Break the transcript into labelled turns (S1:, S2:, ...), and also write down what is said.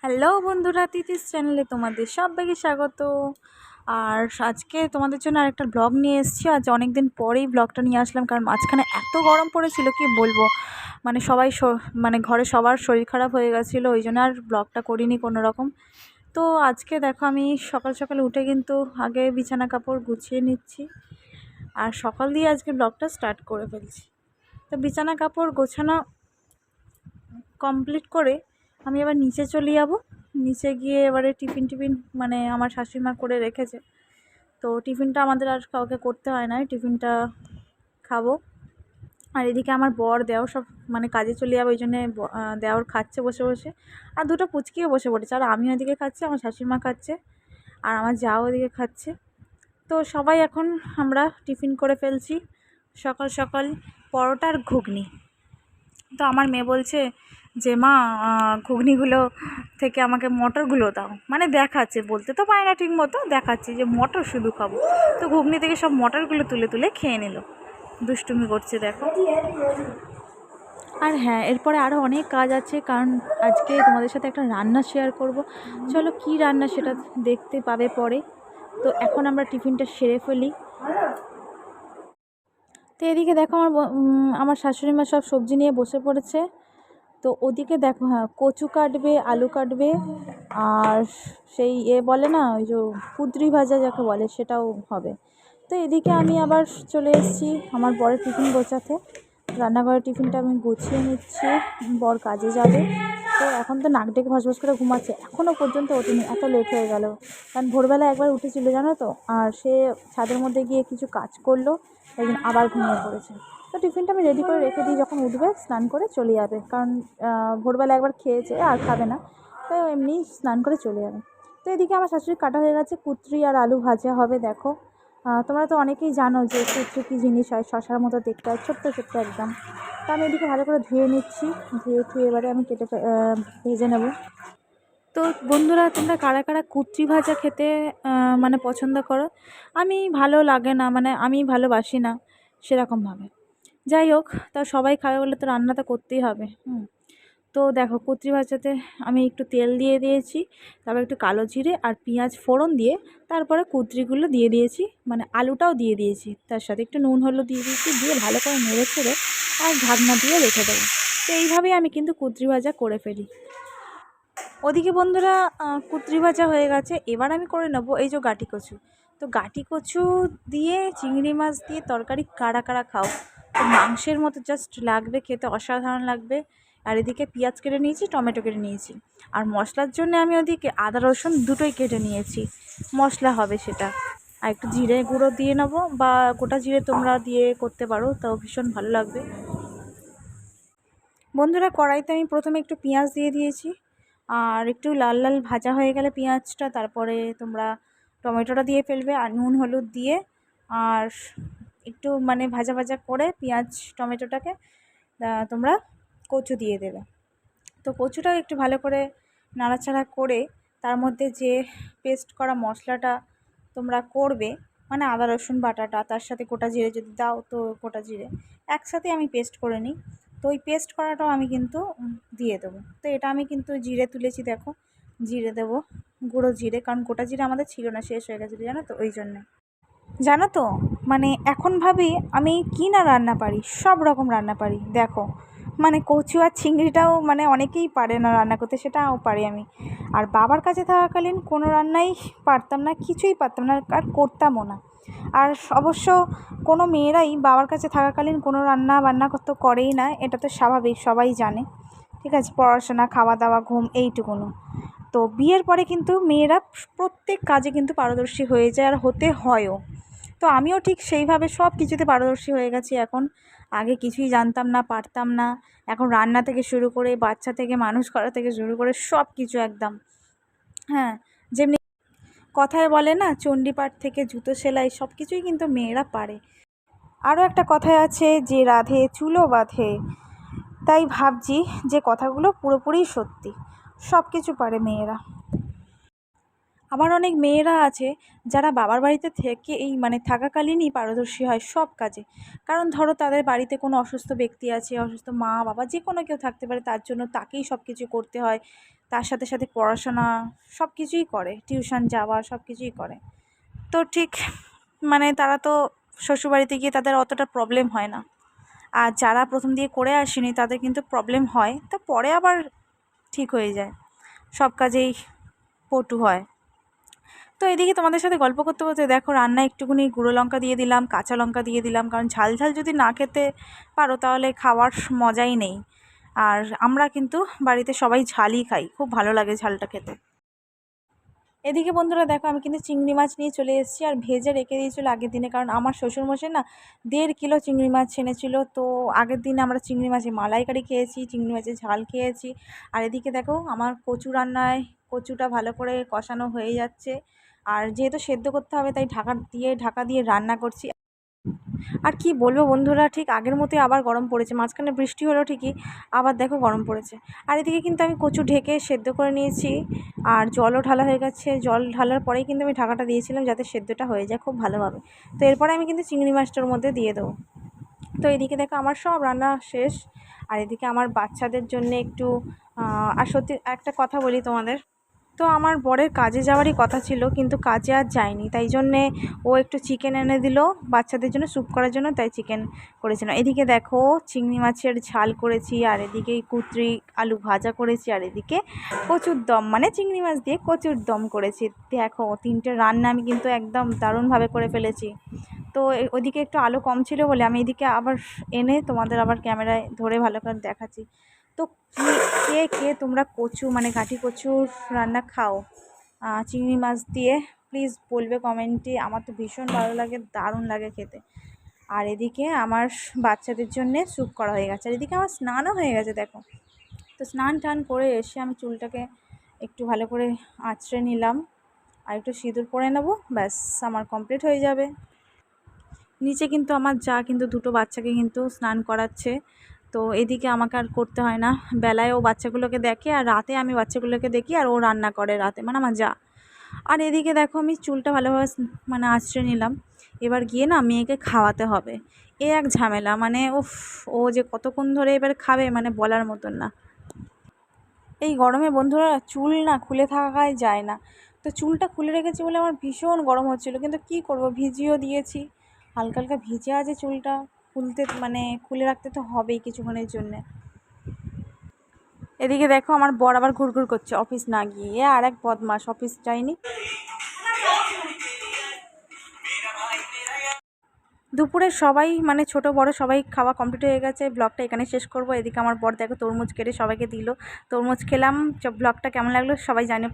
S1: Hello বন্ধুরা, তিথিস চ্যানেলে তোমাদের সবাইকে স্বাগত। আর আজকে তোমাদের জন্য আরেকটা ব্লগ নিয়ে এসেছি। আজ অনেক দিন পরেই ব্লগটা নিয়ে আসলাম, কারণ মাঝখানে এত গরম পড়েছিল কি বলবো। মানে সবাই মানে ঘরে সবার শরীর খারাপ হয়ে গেছিলো, ওই জন্য আর ব্লগটা করিনি কোনো রকম। তো আজকে দেখো আমি সকাল সকাল উঠে কিন্তু আগে বিছানা কাপড় গুছিয়ে নিচ্ছি, আর সকাল দিয়ে আজকে ব্লগটা স্টার্ট করে ফেলছি। তো বিছানা কাপড় গোছানো কমপ্লিট করে আমি এবার নিচে চলে যাব। নিচে গিয়ে এবারে টিফিন মানে আমার শাশুড়িমা করে রেখেছে, তো টিফিনটা আমাদের আর কাউকে করতে হয় না, টিফিনটা খাবো। আর এদিকে আমার বর দেওর সব মানে কাজে চলে যাবে, ওই জন্যে দেওর খাচ্ছে বসে বসে। আর দুটো পুচকিও বসে পড়েছে, আর আমি ওদিকে খাচ্ছি, আমার শাশুড়িমা খাচ্ছে, আর আমার যাও ওদিকে খাচ্ছে। তো সবাই এখন আমরা টিফিন করে ফেলছি সকাল সকাল, পরোটা আর ঘুগনি। তো আমার মেয়ে বলছে যে মা, ঘুগনিগুলো থেকে আমাকে মটরগুলো দাও, মানে দেখাচ্ছে, বলতে তো পারে না ঠিক মতো, দেখাচ্ছে যে মটর শুধু খাবো। তো ঘুগনি থেকে সব মটরগুলো তুলে তুলে খেয়ে নিল, দুষ্টুমি করছে দেখো। আর হ্যাঁ, এরপরে আরও অনেক কাজ আছে, কারণ আজকে তোমাদের সাথে একটা রান্না শেয়ার করব। চলো কী রান্না সেটা দেখতে পাবে পরে। তো এখন আমরা টিফিনটা সেরে ফেলি। তো এদিকে দেখো আমার শাশুড়ি মা সব সবজি নিয়ে বসে পড়েছে। তো ওদিকে দেখো, হ্যাঁ, কচু কাটবে, আলু কাটবে, আর সেই বলে না, ওই যে কুঁদরি ভাজা যাকে বলে, সেটাও হবে। তো এদিকে আমি আবার চলে এসেছি আমার বরের টিফিন গোছাতে। রান্নাঘরের টিফিনটা আমি গুছিয়ে নিচ্ছি, বর কাজে যাবে। তো এখন তো নাক ডেকে ভাস করে ঘুমাচ্ছে, এখনও পর্যন্ত ওঠেনি, এত লেট হয়ে গেল। কারণ ভোরবেলা একবার উঠেছিল জানো তো, আর সে ছাদের মধ্যে গিয়ে কিছু কাজ করলো, একদিন আবার ঘুমিয়ে পড়েছে। তো টিফিনটা আমি রেডি করে রেখে দিই, যখন উঠবে স্নান করে চলে যাবে, কারণ ভোরবেলা একবার খেয়েছে আর খাবে না, তো এমনি স্নান করে চলে যাবে। তো এদিকে আমার শাশুড়ি কাটা হয়ে গেছে, কুঁদরি আর আলু ভাজা হবে দেখো। তোমরা তো অনেকেই জানো যে কুঁদরি কী জিনিস হয়, শশার মতো দেখতে হয়, ছোট্ট ছোট্ট একদম। তো আমি এদিকে ভালো করে ধুয়ে নিচ্ছি, ধুয়ে এবারে আমি কেটে ভেজে নেব। তো বন্ধুরা, তোমরা কারা কারা কুঁদরি ভাজা খেতে মানে পছন্দ করো? আমি ভালো লাগে না, মানে আমি ভালোবাসি না সেরকমভাবে। যাই হোক, তা সবাই খাবে বলে তো রান্না তো করতেই হবে। তো দেখো, কুঁদরি ভাজাতে আমি একটু তেল দিয়ে দিয়েছি, তারপর একটু কালো জিরে আর পেঁয়াজ ফোড়ন দিয়ে তারপরে কুঁদরিগুলো দিয়ে দিয়েছি, মানে আলুটাও দিয়ে দিয়েছি, তার সাথে একটু নুন হলুদ দিয়ে দিয়েছি, দিয়ে ভালো করে নেড়ে ছেড়ে আর ঢাকনা দিয়ে রেখে দেবো। তো এইভাবেই আমি কিন্তু কুঁদরি ভাজা করে ফেলি। ওদিকে বন্ধুরা, কুঁদরি ভাজা হয়ে গেছে, এবার আমি করে নেবো এই যে গাঁটি কচু। তো গাঁটি কচু দিয়ে চিংড়ি মাছ দিয়ে তরকারি কারা কারা খাও? তো মাংসের মতো জাস্ট লাগবে খেতে, অসাধারণ লাগবে। আর এদিকে পেঁয়াজ কেটে নিয়েছি, টমেটো কেটে নিয়েছি, আর মশলার জন্য আমি ওদিকে আদা রসুন দুটোই কেটে নিয়েছি, মশলা হবে সেটা। আর একটু জিরে গুঁড়ো দিয়ে নেবো, বা গোটা জিরে তোমরা দিয়ে করতে পারো, তাও ভীষণ ভালো লাগবে। বন্ধুরা, কড়াইতে আমি প্রথমে একটু পেঁয়াজ দিয়ে দিয়েছি, আর একটু লাল লাল ভাজা হয়ে গেলে পেঁয়াজটা, তারপরে তোমরা টমেটোটা দিয়ে ফেলবে, আর নুন হলুদ দিয়ে আর একটু মানে ভাজা ভাজা করে পেঁয়াজ টমেটোটাকে তোমরা কচু দিয়ে দেবে। তো কচুটাও একটু ভালো করে নাড়াচাড়া করে তার মধ্যে যে পেস্ট করা মশলাটা তোমরা করবে, মানে আদা রসুন বাটাটা, তার সাথে গোটা জিরে যদি দাও তো গোটা জিরে একসাথে আমি পেস্ট করে নিই। তো ওই পেস্ট করাটাও আমি কিন্তু দিয়ে দেবো। তো এটা আমি কিন্তু জিরে তুলেছি দেখো, জিরে দেবো, গুঁড়ো জিরে, কারণ গোটা জিরে আমাদের ছিল না, শেষ হয়ে গেছিলো জানো তো, ওই জন্যে। জানো তো, মানে এখন ভাবি আমি কি না রান্না পারি, সব রকম রান্না পারি দেখো। মানে কচু আর চিংড়িটাও মানে অনেকেই পারে না রান্না করতে, সেটাও পারি আমি। আর বাবার কাছে থাকাকালীন কোনো রান্নাই পারতাম না, কিছুই পারতাম না, আর করতামও না। আর অবশ্য কোনো মেয়েরাই বাবার কাছে থাকাকালীন কোনো রান্না বান্না তো করেই না, এটা তো স্বাভাবিক, সবাই জানে। ঠিক আছে, পড়াশোনা, খাওয়া দাওয়া, ঘুম, এইটুকুনো। তো বিয়ের পরে কিন্তু মেয়েরা প্রত্যেক কাজে কিন্তু পারদর্শী হয়ে যায়, আর হতে হয়ও। তো আমিও ঠিক সেইভাবে সব কিছুতে পারদর্শী হয়ে গেছি এখন। আগে কিছুই জানতাম না, পারতাম না, এখন রান্না থেকে শুরু করে বাচ্চা থেকে মানুষ করা থেকে শুরু করে সব কিছু একদম। হ্যাঁ, যেমনি কথায় বলে না, চণ্ডীপাঠ থেকে জুতো সেলাই, সব কিছুই কিন্তু মেয়েরা পারে। আরও একটা কথায় আছে যে রাধে চুলো বাঁধে, তাই ভাবছি যে কথাগুলো পুরোপুরি সত্যি, সব কিছু পারে মেয়েরা। আবার অনেক মেয়েরা আছে যারা বাবার বাড়িতে থেকে এই মানে থাকাকালীনই পারদর্শী হয় সব কাজে। কারণ ধরো তাদের বাড়িতে কোনো অসুস্থ ব্যক্তি আছে, অসুস্থ মা বাবা যে কোনো কেউ থাকতে পারে, তার জন্য তাকেই সব কিছু করতে হয়। তার সাথে সাথে পড়াশোনা সব কিছুই করে, টিউশন যাওয়া সব কিছুই করে। তো ঠিক মানে তারা তো শ্বশুরবাড়িতে গিয়ে তাদের অতটা প্রবলেম হয় না, আর যারা প্রথম দিয়ে করে আসেনি তাদের কিন্তু প্রবলেম হয়, তা পরে আবার ঠিক হয়ে যায়, সব কাজেই পটু হয়। তো এদিকে তোমাদের সাথে গল্প করতে করতে দেখো রান্নায় একটুখানি গুঁড়ো লঙ্কা দিয়ে দিলাম, কাঁচা লঙ্কা দিয়ে দিলাম, কারণ ঝাল ঝাল যদি না খেতে পারো তাহলে খাওয়ার মজাই নেই। আর আমরা কিন্তু বাড়িতে সবাই ঝালই খাই, খুব ভালো লাগে ঝালটা খেতে। এদিকে বন্ধুরা দেখো আমি কিন্তু চিংড়ি মাছ নিয়ে চলে এসেছি, আর ভেজে রেখে দিয়েছিলো আগের দিনে, কারণ আমার শ্বশুরমশাই না 1.5 কিলো চিংড়ি মাছ এনেছিল। তো আগের দিনে আমরা চিংড়ি মাছের মালাইকারি খেয়েছি, চিংড়ি মাছের ঝাল খেয়েছি। আর এদিকে দেখো আমার কচু রান্নায় কচুটা ভালো করে কষানো হয়ে যাচ্ছে, আর যেহেতু সেদ্ধ করতে হবে তাই ঢাকা দিয়ে রান্না করছি। আর কি বলবো বন্ধুরা, ঠিক আগের মতোই আবার গরম পড়েছে, মাঝখানে বৃষ্টি হলো ঠিকই, আবার দেখো গরম পড়েছে। আর এদিকে কিন্তু আমি কচু ঢেকে সেদ্ধ করে নিয়েছি, আর জলও ঢালা হয়ে গেছে। জল ঢালার পরেই কিন্তু আমি ঢাকাটা দিয়েছিলাম যাতে সেদ্ধটা হয়ে যায় খুব ভালোভাবে। তো এরপরে আমি কিন্তু চিংড়ি মাছটার মধ্যে দিয়ে দেবো। তো এদিকে দেখো আমার সব রান্না শেষ। আর এদিকে আমার বাচ্চাদের জন্য একটু আর সত্যি একটা কথা বলি তোমাদের, তো আমার বরের কাজে যাওয়ারই কথা ছিল, কিন্তু কাজে আর যায়নি, তাই জন্যে ও একটু চিকেন এনে দিল বাচ্চাদের জন্য স্যুপ করার জন্য, তাই চিকেন করেছিলাম। এদিকে দেখো চিংড়ি মাছের ঝাল করেছি, আর এদিকে কুঁদরি আলু ভাজা করেছি, আর এদিকে কচুর দম মানে চিংড়ি মাছ দিয়ে কচুর দম করেছি। দেখো 3টে রান্না আমি কিন্তু একদম দারুণভাবে করে ফেলেছি। তো ওইদিকে একটু আলু কম ছিল বলে আমি এদিকে আবার এনে তোমাদের আবার ক্যামেরায় ধরে ভালো করে দেখাচ্ছি। তো কে কে তোমরা কচু মানে কাঠি কচুর রান্না খাও চিংড়ি মাছ দিয়ে, প্লিজ বলবে কমেন্টে। আমার তো ভীষণ ভালো লাগে, দারুণ লাগে খেতে। আর এদিকে আমার বাচ্চাদের জন্যে স্যুপ করা হয়ে গেছে, আর এদিকে আমার স্নানও হয়ে গেছে দেখো। তো স্নান টান করে এসে আমি চুলটাকে একটু ভালো করে আঁচড়ে নিলাম, আর একটু সিঁদুর পরে নেবো, ব্যাস আমার কমপ্লিট হয়ে যাবে। নিচে কিন্তু আমার যা কিন্তু 2টো বাচ্চাকে কিন্তু স্নান করাচ্ছে, তো এদিকে আমাকে আর করতে হয় না। বেলায় ও বাচ্চাগুলোকে দেখে, আর রাতে আমি বাচ্চাগুলোকে দেখি, আর ও রান্না করে রাতে, মানে আমার যা। আর এদিকে দেখো আমি চুলটা ভালোভাবে মানে আঁচড়ে নিলাম। এবার গিয়ে না মেয়েকে খাওয়াতে হবে, এ এক ঝামেলা, মানে উফ, ও যে কতক্ষণ ধরে এবার খাবে মানে বলার মতন না। এই গরমে বন্ধুরা চুল না খুলে থাকাই যায় না, তো চুলটা খুলে রেখেছি বলে আমার ভীষণ গরম হচ্ছিলো, কিন্তু কি করব, ভিজিয়েও দিয়েছি, হালকা হালকা ভিজে আছে চুলটা, খুলতে মানে খুলে রাখতে তো হবেই কিছুক্ষণের জন্যে। এদিকে দেখো আমার বর আবার ঘুরঘুর করছে অফিস না গিয়ে, আর এক বদমাস অফিস যায়নি। দুপুরে সবাই মানে ছোট বড় সবাই খাওয়া কমপ্লিট হয়ে গেছে, ব্লগটা এখানে শেষ করব। এদিকে আমার বর দেখো তরমুজ কেটে সবাইকে দিল, তরমুজ খেলাম। ব্লগটা কেমন লাগলো সবাই জানে।